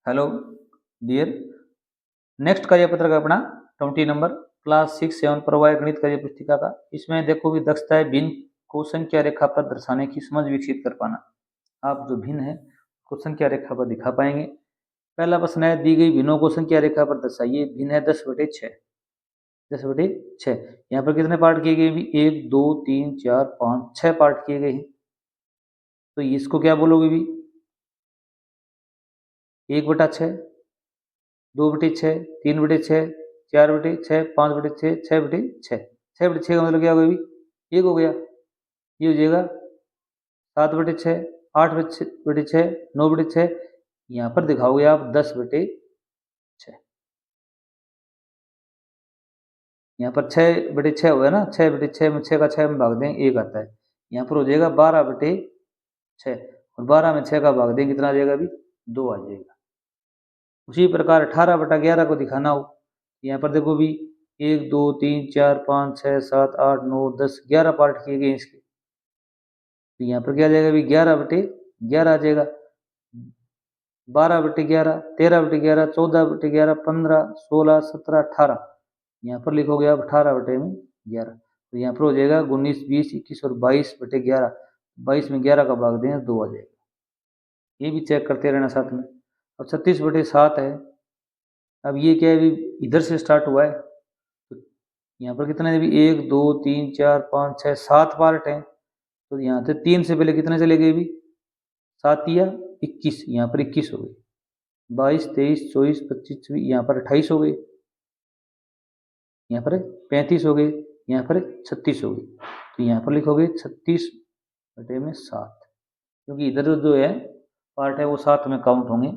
Hello dear, next कार्यपत्र का अपना 20 number class 6-7 प्रवाह गणित कार्य पुस्तिका का। इसमें देखो भी दक्षता है भिन्न को संख्या रेखा पर दर्शाने की समझ विकसित कर पाना। आप जो भिन्न है को संख्या रेखा पर दिखा पाएंगे। पहला प्रश्न है, दी गई भिन्नों को संख्या रेखा पर दर्शाइए। भिन्न है 10/6। 10/6 यहाँ पर कितने पार्ट किए गए भी? 1 2 3 4 5 6 पार्ट किए गए हैं। तो इसको क्या बोलोगे भी? 1/6, 2/6, 3/6, 4/6, 5/6, 6/6। 6/6 का मतलब क्या होगा? 1 हो गया। ये हो जाएगा 7/6, 8/6, 9/6। यहाँ पर दिखाओगे आप 10/6। यहाँ पर 6/6 हो गया ना। 6/6 में 6 का 6 में भाग दें 1 आता है। यहाँ पर हो जाएगा 12/6 और 12 में 6 का भाग दें कितना आ जाएगा? 2 आ जाएगा। उसी प्रकार 18/11 को दिखाना हो, यहाँ पर देखो भी 1 2 3 4 5 6 7 8 9 10 11 पार्ट किए गए इसके। तो यहाँ पर क्या आ जाएगा भी? 11/11 आ जाएगा। 12/11, 13/11, 14/11, 15, 16, 17, 18। यहाँ पर लिखोगे आप 18/11। तो यहाँ पर हो जाएगा 19, 20, 21 और 22/11। 22 में 11 का भाग दें 2 आ जाएगा। ये भी चेक करते रहना साथ में। अब 36/7 है। अब ये क्या है? इधर से स्टार्ट हुआ है। तो यहाँ पर कितने भी? 1 2 3 4 5 6 7 पार्ट हैं। तो यहाँ से 3 से पहले कितने चले गए भी? 7 या 21। यहाँ पर 21 हो गए। 22 23 24 25 26, यहाँ पर 28 हो गए। यहाँ पर 35 हो गए। यहाँ पर 36 हो गए। तो यहाँ पर लिखोगे 36/7, क्योंकि इधर जो है पार्ट है वो 7 में काउंट होंगे।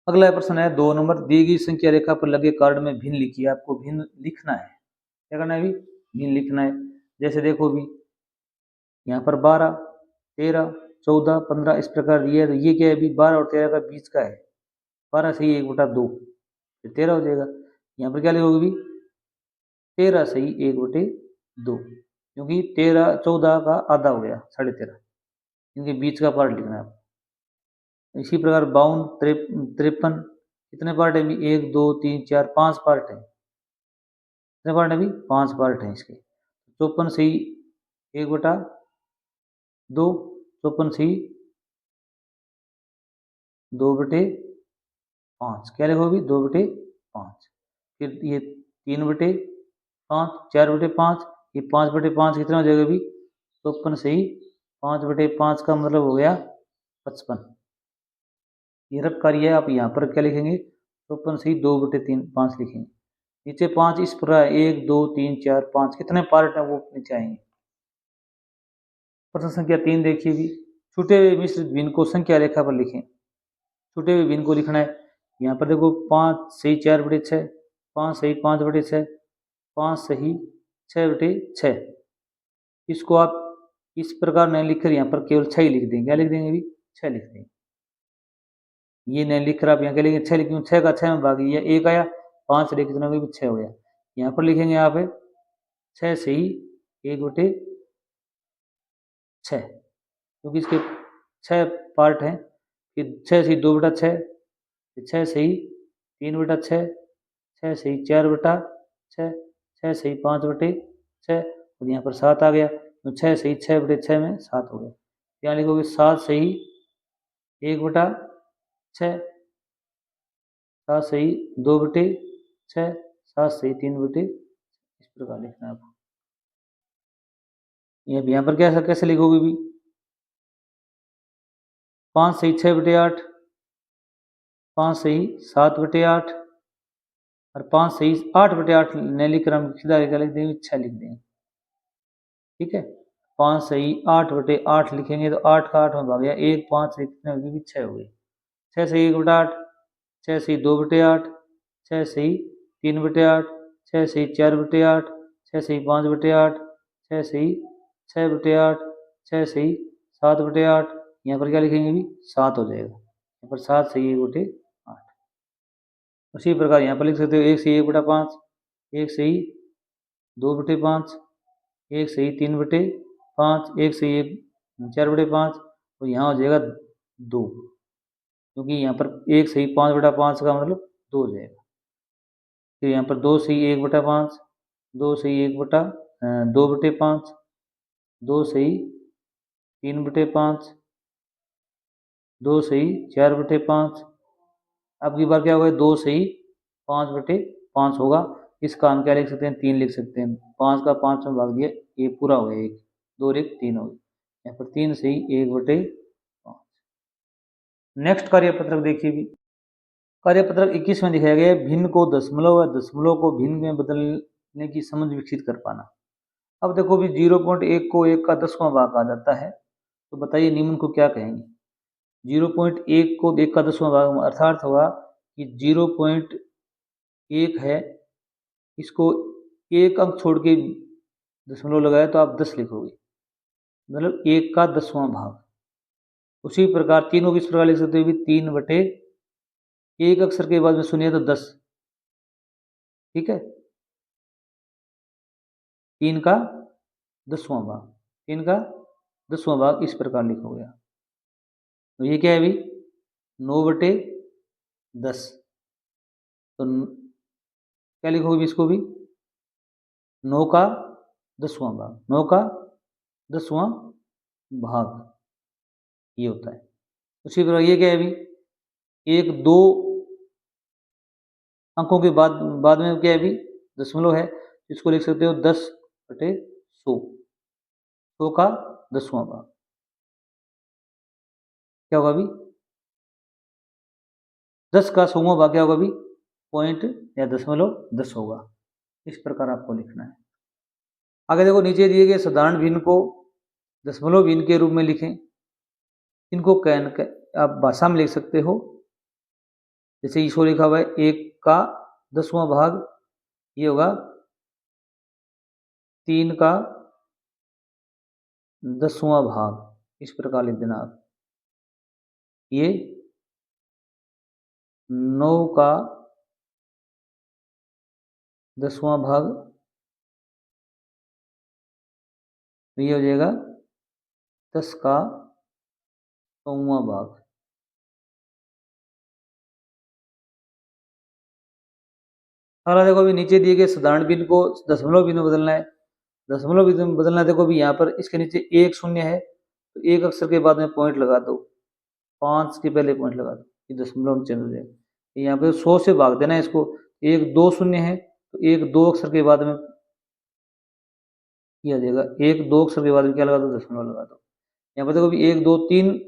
अगला प्रश्न है 2 नंबर, दी गई संख्या रेखा पर लगे कार्ड में भिन्न लिखिए। आपको भिन्न लिखना है। क्या करना है भी? भिन्न लिखना है। जैसे देखो भी यहाँ पर 12 13 14 15 इस प्रकार दिया है। तो ये क्या है भी? 12 और 13 का बीच का है। 12 सही 1/2 फिर 13 हो जाएगा। यहाँ पर क्या लिखोगे भी? 13 सही 1/2, क्योंकि 13 14 का आधा हो गया 13.5, इनके बीच का पार्ट लिखना है आपको। इसी प्रकार 52 53 कितने पार्ट है भी? 1 2 3 4 5 पार्ट है। कितने पार्ट है भी? 5 पार्ट है इसके। 54 सही 1/2, 54 सही 2/5। क्या लिखो भी? 2/5। फिर ये 3/5, 4/5, ये 5/5 कितना हो जाएगा भी? 54 सही 5/5 का मतलब हो गया 55। ये रब कार्य है। आप यहाँ पर क्या लिखेंगे? 54 सही 2/5 लिखेंगे। नीचे 5 इस प्रकार 1 2 3 4 5 कितने पार्ट है वो नीचे आएंगे। प्रश्न संख्या 3 देखिए भी, छूटे हुए मिश्रित भिन्न को संख्या रेखा पर लिखें। छूटे हुए भिन्न को लिखना है। यहाँ पर देखो 5 सही 4/6, 5 सही 5/6, 5 सही 6/6। इसको आप इस प्रकार नहीं लिखकर यहाँ पर केवल 6 ही लिख देंगे। क्या लिख देंगे भी? 6 लिख देंगे। ये नहीं लिख कर आप यहाँ क्या लिखेंगे? 6 लिखेंगे। 6 का 6 में भाग ये 1 आया, 5 से कितना भी 6 हो गया। यहाँ पर लिखेंगे आप 6 सही 1/6, क्योंकि इसके 6 पार्ट हैं। फिर 6 सही 2/6, 6 सही 3/6, 6 सही 4/6, 6 सही 5/6 और यहाँ पर 7 आ गया। तो 6 सही 6/6 में 7 हो गया। यहाँ लिखोगे 7 सही 1/6, 7 सही 2/6, 7 सही 3/6। इस प्रकार लिखना है आपको। यहाँ पर कैसा कैसे लिखोगे भी? 5 सही 6/8, 5 सही 7/8 और 5 सही 8/8 नहीं लिख कर हम सीधा लिख देंगे 6 लिख देंगे। ठीक है, 5 सही 8/8 लिखेंगे तो 8 का 8 में भाग गया 1, 5 से कितने हो गए? 6 हो गए। 6 सही 1/8, 6 सही 2/8, 6 सही 3/8, 6 सही 4/8, 6 सही 5/8, 6 सही 6/8, 6 सही 7/8। यहाँ पर क्या लिखेंगे भी? 7 हो जाएगा। यहाँ पर 7 सही 1/8। उसी प्रकार यहाँ पर लिख सकते हो 1 सही 1/5, 1 सही 2/5, 1 सही 3/5, 1 सही 4/5 और यहाँ हो जाएगा 2। क्योंकि यहाँ पर 1 सही 5/5 का मतलब 2 हो जाएगा। फिर यहाँ पर 2 सही 1/5, 2 सही 2/5, 2 सही 3/5, 2 सही 4/5। अब की बार क्या होगा, 2 सही 5/5 होगा। इसका हम क्या लिख सकते हैं, 3 लिख सकते हैं। 5 का 5 में भाग दिया, ये पूरा हो गया 1, 2 और 1 3 हो गया। यहाँ पर 3 सही 1/5। नेक्स्ट कार्यपत्रक देखिए भी, कार्यपत्रक 21 में दिखाया गया है भिन्न को दशमलव व दशमलव को भिन्न में बदलने की समझ विकसित कर पाना। अब देखो भी 0.1 को 1 का 10वां भाग कहा जाता है, तो बताइए निम्न को क्या कहेंगे। 0.1 को 1 का 10वां भाग अर्थात होगा कि 0.1 है, इसको एक अंक छोड़ के दशमलव लगाया तो आप 10 लिखोगे, मतलब 1 का 10वां भाग। उसी प्रकार 3 को किस प्रकार लिख सकते हो भी, 3/1 अक्षर के बाद में सुनिए तो 10, ठीक है। 3 का 10वां भाग, 3 का 10वां भाग इस प्रकार लिखोगे। तो ये क्या है भी, 9/10। तो क्या लिखोगे भी इसको भी, 9 का 10वां भाग, 9 का 10वां भाग ये होता है। उसी प्रकार ये क्या है भी, 1 2 अंकों के बाद में क्या है भी, दशमलव है, इसको लिख सकते हो 10/100, 100 का 10वां भाग क्या होगा भी, 10 का 100वां भाग क्या होगा भी, पॉइंट या दशमलव 10 होगा। इस प्रकार आपको लिखना है। आगे देखो, नीचे दिए गए साधारण भिन्न को दशमलव भिन्न के रूप में लिखें। इनको आप भाषा में लिख सकते हो, जैसे इसको लिखा हुआ है 1 का 10वां भाग, ये होगा 3 का 10वां भाग, इस प्रकार लिख देना आप। ये 9 का 10वां भाग, ये हो जाएगा 10 का 100वां भाग। अगला देखो अभी नीचे दिए गए साधारण भिन्न को दशमलव भिन्न में बदलना है। दशमलव भिन्न में बदलना है, देखो अभी यहाँ पर इसके नीचे 1 शून्य है, तो 1 अक्षर के बाद में पॉइंट लगा दो, 5 के पहले पॉइंट लगा दो, ये दशमलव में चेंज हो जाएगा। यहाँ पे 100 से भाग देना है इसको, 1 2 शून्य है, तो 1 2 अक्षर के बाद में किया जाएगा, 1 2 अक्षर के बाद में क्या लगा दो, दशमलव लगा दो। यहाँ पर देखो अभी 1 2 3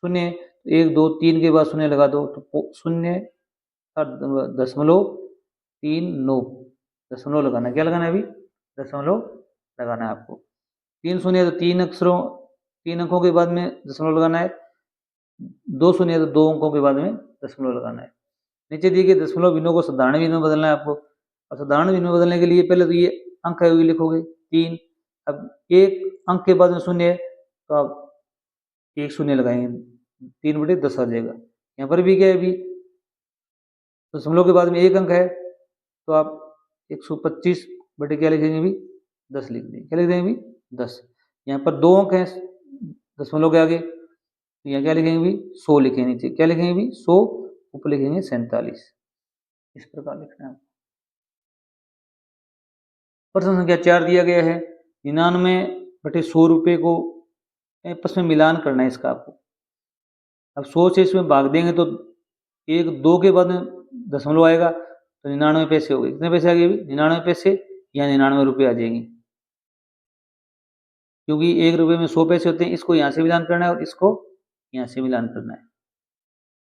शून्य है, तो 1 2 3 के बाद शून्य लगा दो, तो 0.39 दशमलव लगाना है। क्या लगाना है अभी, दशमलव लगाना है आपको। 3 शून्य है तो 3 अंकों के बाद में दशमलव लगाना है, 2 शून्य है तो 2 अंकों के बाद में दशमलव लगाना है। नीचे दिए गए दशमलव भिन्नों को साधारण भिन्न में बदलना है आपको। और साधारण भिन्न में बदलने के लिए पहले तो ये अंक है, लिखोगे 3। अब 1 अंक के बाद में शून्य है, तो आप 1 शून्य लगाएंगे, 3/10 आ जाएगा। यहाँ पर भी क्या है अभी, दशमलव के बाद में 1 अंक है, तो आप 125 बटे क्या लिखेंगे भी, 10 लिख देंगे। क्या लिख देंगे भी, 10। यहाँ पर 2 अंक हैं दशमलव के आगे, तो यहाँ क्या लिखेंगे भी, 100 लिखेंगे। नीचे क्या लिखेंगे भी, 100, ऊपर लिखेंगे 47। इस प्रकार लिखना है। प्रश्न संख्या 4 दिया गया है, 99/100 रुपये को आपस में मिलान करना है इसका आपको। अब 100 से इसमें भाग देंगे तो 1 2 के बाद में दशमलव आएगा, तो 99 पैसे हो गए। कितने पैसे आ गए भी, 99 पैसे या 99 रुपये आ जाएंगे, क्योंकि 1 रुपये में 100 पैसे होते हैं। इसको यहाँ से मिलान करना है और इसको यहाँ से मिलान करना है।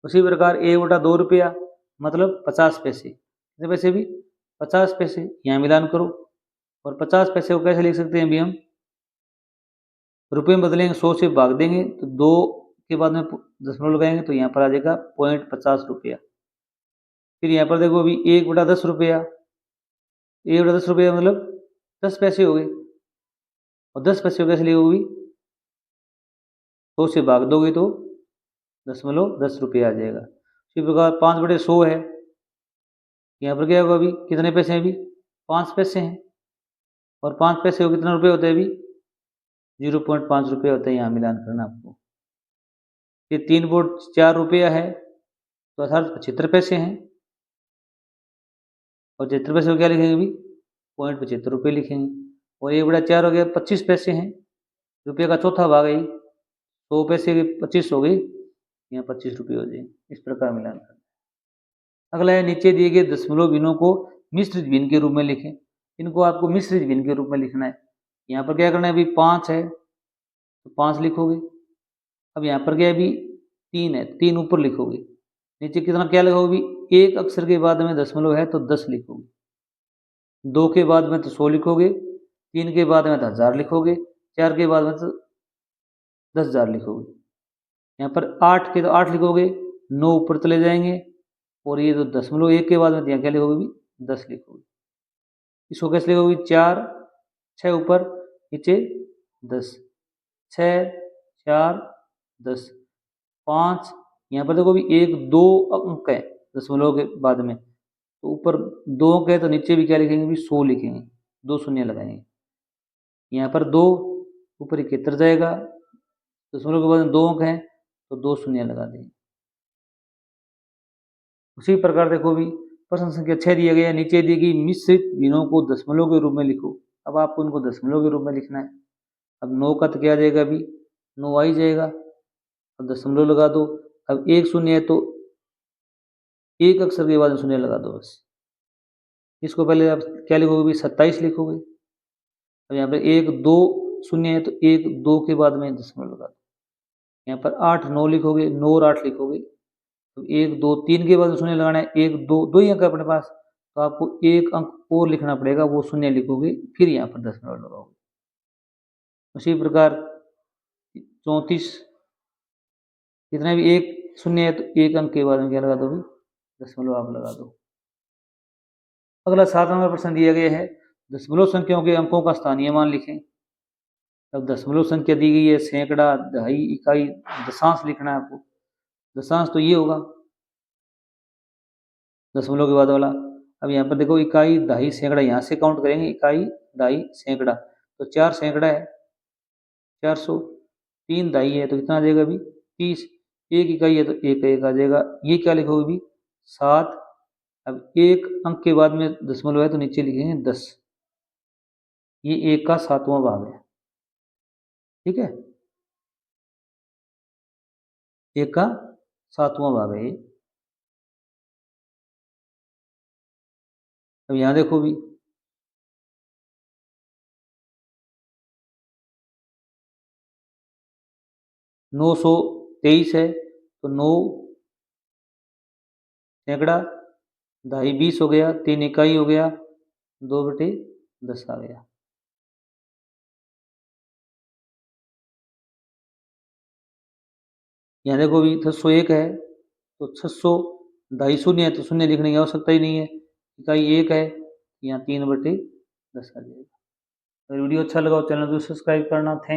उसी प्रकार 1/2 रुपया मतलब 50 पैसे। कितने पैसे भी, 50 पैसे, यहाँ मिलान करो। और 50 पैसे को कैसे लिख सकते हैं अभी हम, रुपये में बदलेंगे, 100 से भाग देंगे तो 2 के बाद में दशमलव लगाएंगे, तो यहाँ पर आ जाएगा 0.50 रुपया। फिर यहाँ पर देखो अभी 1/10 रुपया, 1/10 रुपया मतलब 10 पैसे हो गए। और 10 पैसे को कैसे लिखोगे, 100 से भाग दोगे तो दशमलव 10 रुपया आ जाएगा। इसी प्रकार 5/100 है, यहाँ पर क्या होगा अभी, कितने पैसे हैं अभी, 5 पैसे हैं। और 5 पैसे को कितना रुपये होता है अभी, 0.5 रुपये होता है। यहाँ मिलान करना आपको। ये 3/4 रुपया है, तो अर्थात 75 पैसे हैं, और 75 पैसे को क्या लिखेंगे अभी, .75 लिखेंगे। और 1/4 हो गया 25 पैसे हैं, रुपये का चौथा भाग है, 100 पैसे के 25 हो गई, यहाँ 25 रुपये हो जाएंगे। इस प्रकार मिलान करना। अगला है, नीचे दिए गए दशमलव भिन्नों को मिश्रित भिन्न के रूप में लिखें। इनको आपको मिश्रित भिन्न के रूप में लिखना है। यहाँ पर क्या करना है, अभी 5 है तो 5 लिखोगे। अब यहाँ पर क्या है, अभी 3 है, 3 ऊपर लिखोगे। नीचे कितना क्या लिखोगे, एक अक्षर के बाद में दशमलव है तो 10 लिखोगे, 2 के बाद में तो 100 लिखोगे, 3 के बाद में तो 1000 लिखोगे, 4 के बाद में तो 10,000 लिखोगे। यहाँ पर 8 के तो 8 लिखोगे, 9 ऊपर चले जाएंगे, और ये तो दशमलव 1 के बाद में यहाँ क्या लिखोगे, 10 लिखोगे। इसको कैसे लिखोगे, 4 6 ऊपर, नीचे 10, 6 4 10, 5, यहाँ पर देखो भी 1 2 अंक है दशमलव के बाद में, तो ऊपर 2 अंक है तो नीचे भी क्या लिखेंगे, भी 100 लिखेंगे, 2 शून्य लगाएंगे। यहाँ पर 2 ऊपर 71 जाएगा, दशमलव के बाद में 2 अंक हैं तो 2 शून्य लगा देंगे। उसी प्रकार देखो भी प्रश्न संख्या 6 दिया गया, नीचे दी गई मिश्रित भिन्नों को दशमलव के रूप में लिखो। अब आपको इनको दशमलव के रूप में लिखना है। अब 9 का तो क्या जाएगा, अभी 9 आ ही जाएगा, अब दशमलव लगा दो। अब 1 शून्य है तो एक अक्षर के बाद में शून्य लगा दो बस। इसको पहले आप क्या लिखोगे, भी 27 लिखोगे। अब यहाँ पर 1 2 शून्य है तो 1 2 के बाद में दशमलव लगा दो। यहाँ पर 8 9 लिखोगे, 9 और 8 लिखोगे, तो 1 2 3 के बाद में शून्य लगाना है, 1 2 2 ही अंक है अपने पास, तो आपको एक अंक और लिखना पड़ेगा, वो शून्य लिखोगे, फिर यहाँ पर दशमलव लगाओगे। उसी प्रकार 34, कितना भी एक शून्य है तो एक अंक के बाद में क्या लगा दो, दशमलव आप लगा दो। अगला 7 नंबर प्रश्न दिया गया है, दशमलव संख्याओं के अंकों का स्थानीय मान लिखें। अब दशमलव संख्या दी गई है, सैकड़ा, दहाई, इकाई, दशांश लिखना है आपको। दशांश तो ये होगा दशमलव के बाद वाला। अब यहाँ पर देखो इकाई, दहाई, सैकड़ा, यहाँ से काउंट करेंगे, इकाई, दहाई, सैकड़ा, तो 4 सैकड़ा है 400, 3 दहाई है तो कितना आ जाएगा अभी 30, 1 इकाई है तो 1 1 आ जाएगा। ये क्या लिखोगे अभी 7। अब एक अंक के बाद में दशमलव है तो नीचे लिखेंगे 10। ये 1 का 7वां भाग है, ठीक है, 1 का 7वां भाग है ये। अब यहाँ देखो भी 923 है तो 9 सैकड़ा, दहाई 20 हो गया, 3 इकाई हो गया, 2/10 आ गया। यहाँ देखो भी 601 है तो 600, दहाई शून्य है तो शून्य लिखने की आवश्यकता ही नहीं है, इकाई 1 है, यहाँ 3/10 आ जाएगा। अगर वीडियो अच्छा लगा तो चैनल को सब्सक्राइब करना। थैंक